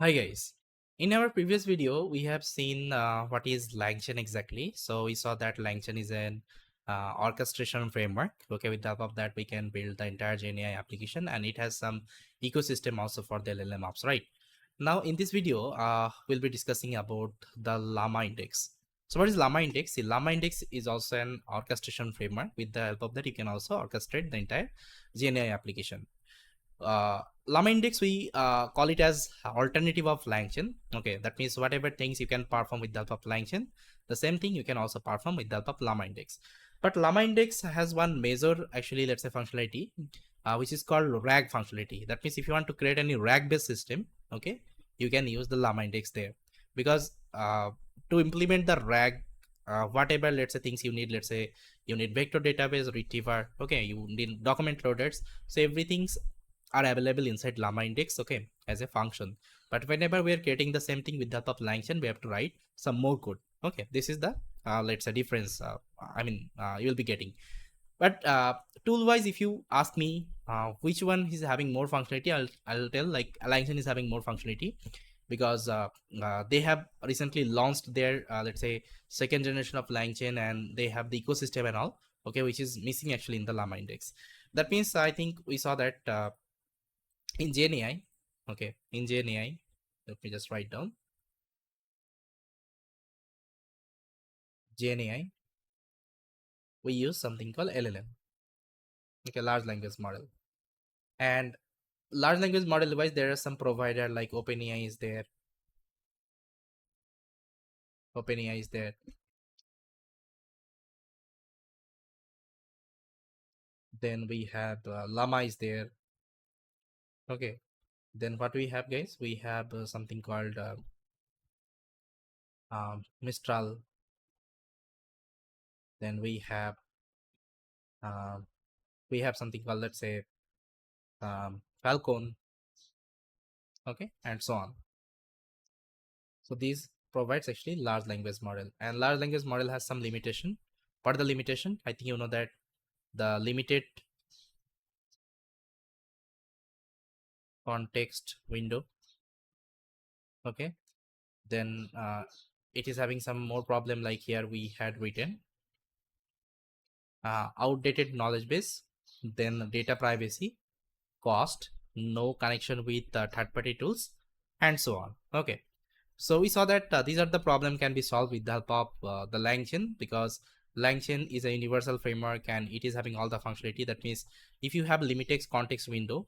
Hi guys. In our previous video, we have seen what is LangChain exactly. So we saw that LangChain is an orchestration framework. Okay, with the help of that, we can build the entire GenAI application, and it has some ecosystem also for the LLMops, right? Now, in this video, we'll be discussing about the LlamaIndex. So what is LlamaIndex? See, LlamaIndex is also an orchestration framework. With the help of that, you can also orchestrate the entire GenAI application. LlamaIndex, we call it as alternative of LangChain. Okay, that means whatever things you can perform with the help of LangChain, the same thing you can also perform with the help of LlamaIndex. But LlamaIndex has one major, actually, let's say functionality, which is called RAG functionality. That means if you want to create any RAG-based system, okay, you can use the LlamaIndex there. Because to implement the RAG, whatever, let's say, things you need, let's say you need vector database retriever, okay, you need document loaders, so everything's are available inside LlamaIndex, okay, as a function. But whenever we are creating the same thing with the help of LangChain, we have to write some more code. Okay, this is the let's say difference. You'll be getting. But tool wise, if you ask me which one is having more functionality, I'll tell like LangChain is having more functionality because they have recently launched their let's say second generation of LangChain, and they have the ecosystem and all, okay, which is missing actually in the LlamaIndex. That means I think we saw that in GenAI, okay, in GenAI, let me just write down GenAI. We use something called LLM, okay, large language model. And large language model device, there are some provider like OpenAI is there. OpenAI is there. Then we have Llama is there. Okay. Then what we have, guys? We have something called Mistral. Then uh, we have something called, let's say, Falcon. Okay, and so on. So these provides actually large language model, and large language model has some limitation. What are the limitation? I think you know that the limited context window. Okay, then it is having some more problem, like here we had written outdated knowledge base, then data privacy, cost, no connection with third-party tools, and so on. Okay, so we saw that these are the problem can be solved with the help of the LangChain, because LangChain is a universal framework and it is having all the functionality. That means if you have limited context window,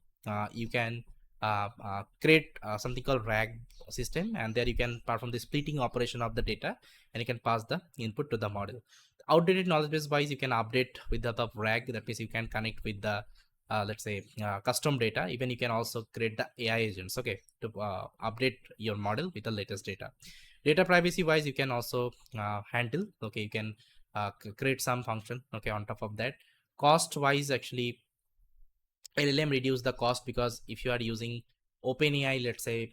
you can create something called RAG system, and there you can perform the splitting operation of the data, and you can pass the input to the model. Outdated knowledge base wise, you can update with the help of RAG. That means you can connect with the let's say custom data. Even you can also create the AI agents, okay, to update your model with the latest data. Data privacy wise, you can also handle, okay, you can create some function, okay, on top of that. Cost wise, actually LLM reduce the cost, because if you are using OpenAI, let's say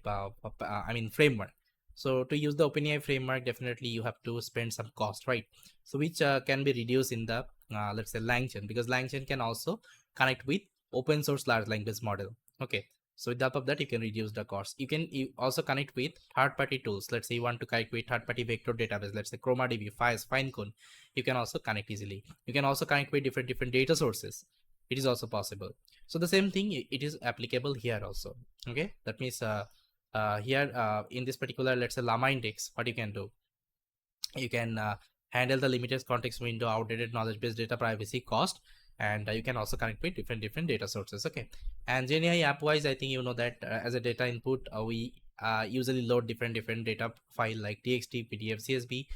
framework, so to use the OpenAI framework, definitely you have to spend some cost, right? So which can be reduced in the let's say LangChain, because LangChain can also connect with open source large language model. Okay, so with the help of that, you can reduce the cost. You also connect with third party tools. Let's say you want to connect with third party vector database, let's say ChromaDB, Files, Finecone. You can also connect easily. You can also connect with different data sources. It is also possible. So the same thing, it is applicable here also. Okay, that means here in this particular, let's say LlamaIndex, what you can do, you can handle the limited context window, outdated knowledge base, data privacy, cost, and you can also connect with different data sources. Okay, and GenAI app wise, I think you know that as a data input, we usually load different data file like txt, pdf, csv,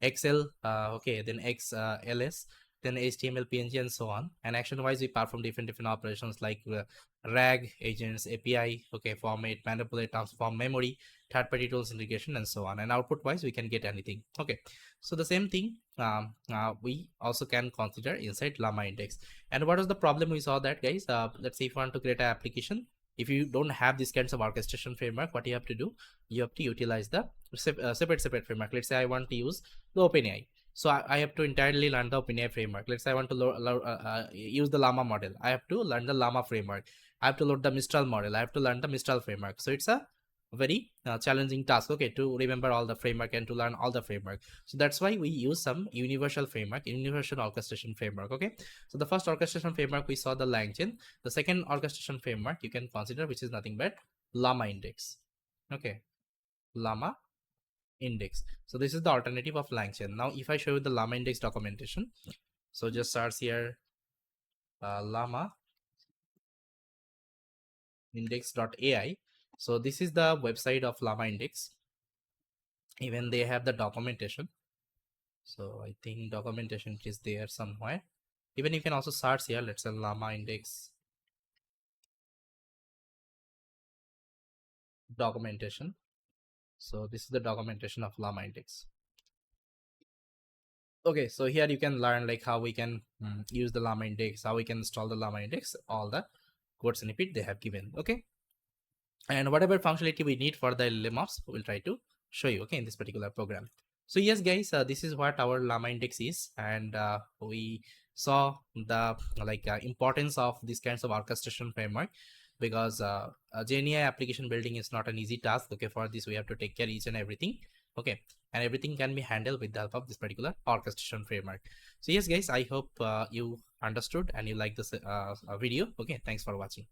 excel, okay, then xls, then html, png, and so on. And action wise, we perform different operations like rag agents, api, okay, format, manipulate, transform, memory, third party tools integration, and so on. And output wise, we can get anything. Okay, so the same thing we also can consider inside LlamaIndex. And what was the problem we saw that, guys? Let's say if you want to create an application, if you don't have these kinds of orchestration framework, what you have to do, you have to utilize the separate framework. Let's say I want to use the OpenAI, so I have to entirely learn the OpenAI framework. Let's say I want to use the Llama model, I have to learn the Llama framework. I have to load the Mistral model, I have to learn the Mistral framework. So it's a very challenging task, okay, to remember all the framework and to learn all the framework. So that's why we use some universal framework, universal orchestration framework. Okay, so the first orchestration framework we saw the LangChain. The second orchestration framework you can consider, which is nothing but LlamaIndex. Okay, LlamaIndex. So this is the alternative of LangChain. Now if I show you the LlamaIndex documentation, so just search here LlamaIndex.ai. So this is the website of LlamaIndex. Even they have the documentation. So I think documentation is there somewhere. Even you can also search here, let's say LlamaIndex documentation. So this is the documentation of LlamaIndex. Okay, so here you can learn like how we can use the LlamaIndex, how we can install the LlamaIndex, all the code snippet they have given. Okay, and whatever functionality we need for the LLMops, we'll try to show you, okay, in this particular program. So yes guys, this is what our LlamaIndex is, and we saw the importance of these kinds of orchestration framework, because GenAI application building is not an easy task. Okay, for this we have to take care each and everything. Okay, and everything can be handled with the help of this particular orchestration framework. So yes guys, I hope you understood and you like this video. Okay, thanks for watching.